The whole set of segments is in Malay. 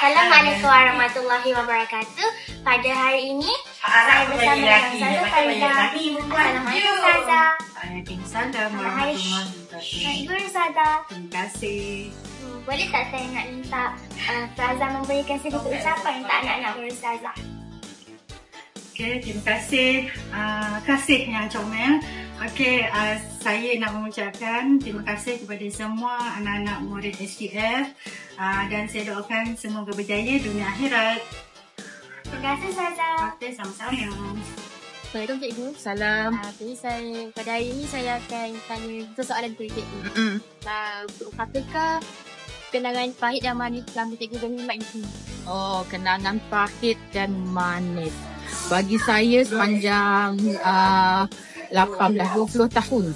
Assalamualaikum warahmatullahi wabarakatuh. Pada hari ini saya bersama dengan Ustazah Farida. Assalamualaikum Ustazah. Waalaikumsalam warahmatullahi wabarakatuh. Baik guru Ustazah. Terima kasih. Boleh tak saya nak minta Ustazah memberikan sedikit ucapan untuk anak-anak guru Ustazah? Okey, terima kasih. Kasih yang comel. Okey, saya nak mengucapkan terima kasih kepada semua anak-anak murid STF dan saya doakan semoga berjaya dunia akhirat. Terima kasih Ustazah. Okey, sama-sama. Assalamualaikum cikgu. Salam. Jadi pada hari ini saya akan tanya soalan kepada cikgu. Apakah kenangan pahit dan manis selama cikgu berkhidmat di sini? Oh, kenangan pahit dan manis. Bagi saya sepanjang 18-20 tahun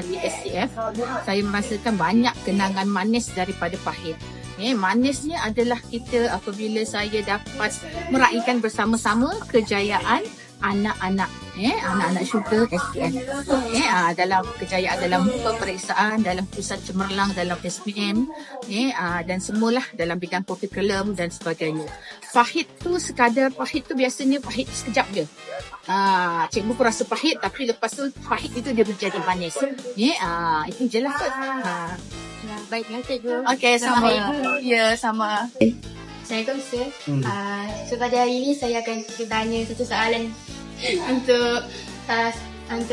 di STF, saya merasakan banyak kenangan manis daripada pahit. Manisnya adalah kita apabila saya dapat meraihkan bersama-sama kejayaan anak-anak syurga STF. Dalam kejayaan dalam peperiksaan, dalam pusat cemerlang, dalam SPM, dan semualah dalam bidang kurikulum dan sebagainya. Pahit tu biasanya pahit sekejap je. Cikgu pun rasa pahit, tapi lepas tu pahit itu dia menjadi manis. Itu je lah kot. Baik dengan cikgu. Okey, sama. Ya, sama. Assalamualaikum Ustaz. So pada hari ini saya akan bertanya satu soalan untuk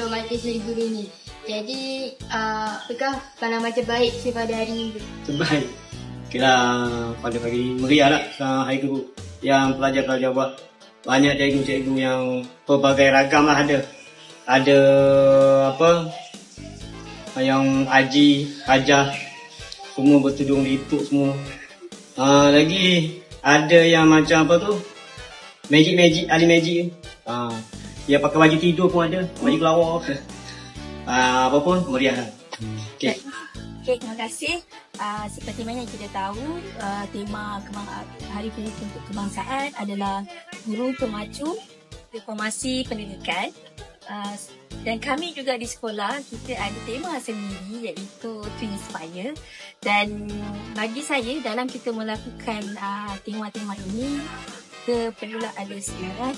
majlis ibu ini. Jadi apakah pandangan terbaik pada hari ini? Terbaik. Okeylah, pada pagi ini meriah lah hari guru yang pelajar-pelajar buat. Banyak cikgu-cikgu yang pelbagai ragam lah ada. Ada yang ajar, semua bertudung lituk semua. Lagi ada yang macam magic, ahli magic. Dia pakai baju tidur pun ada, baju kelawar. Apa pun meriah lah. Okay, terima kasih. Seperti mana kita tahu, tema Hari Guru untuk Kebangsaan adalah Guru Pemacu Reformasi Pendidikan. Dan kami juga di sekolah, kita ada tema sendiri iaitu To Inspire. Dan bagi saya, dalam kita melakukan tema-tema ini, kita perlulah ada semangat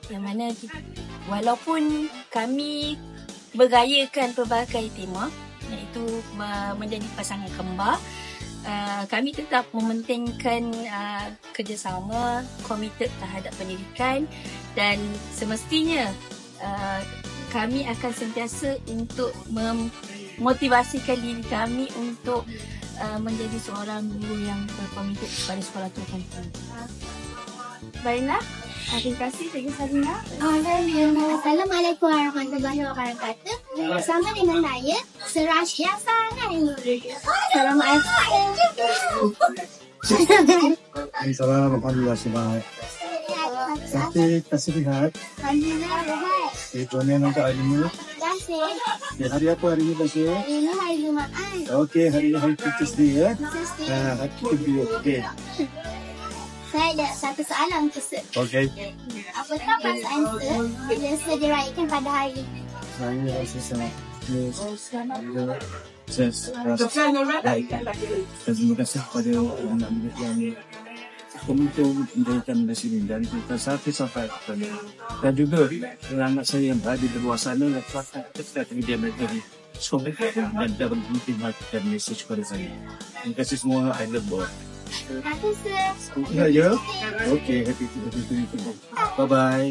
yang mana walaupun kami bergayakan pelbagai tema, iaitu menjadi pasangan kembar, kami tetap mementingkan kerjasama, komited terhadap pendidikan, dan semestinya kami akan sentiasa untuk memotivasikan diri kami untuk menjadi seorang guru yang berkomited kepada sekolah Tuhan. Baiklah. Terima kasih Cikgu Sarina. Assalamualaikum warahmatullahi wabarakatuh. Bersama dengan saya, Serasya Sanai. Assalamualaikum. Assalamualaikum warahmatullahi wabarakatuh. Kasih lihat. Tujuannya untuk hari ini. Terima kasih. Hari apa hari ini Tasya? Hari ini hari Jumaat. Okey, hari ini hari Teachers Day ya. Hari kedua. Okey. Saya ada satu soalan untuk Sir. Okey. Apakah perasaan Sir biasa diraihkan pada hari ini? Saya rasa sangat baik. Terima kasih kepada anak murid yang untuk menjadikan di sini dari kita sampai dan juga anak saya yang berada di luar sana dan kita dia menjadi dan dapat mengingatkan mesej kepada saya. Terima kasih semua. I love you. Terima kasih Sir. Ya. Okey, happy to meet you. Bye bye.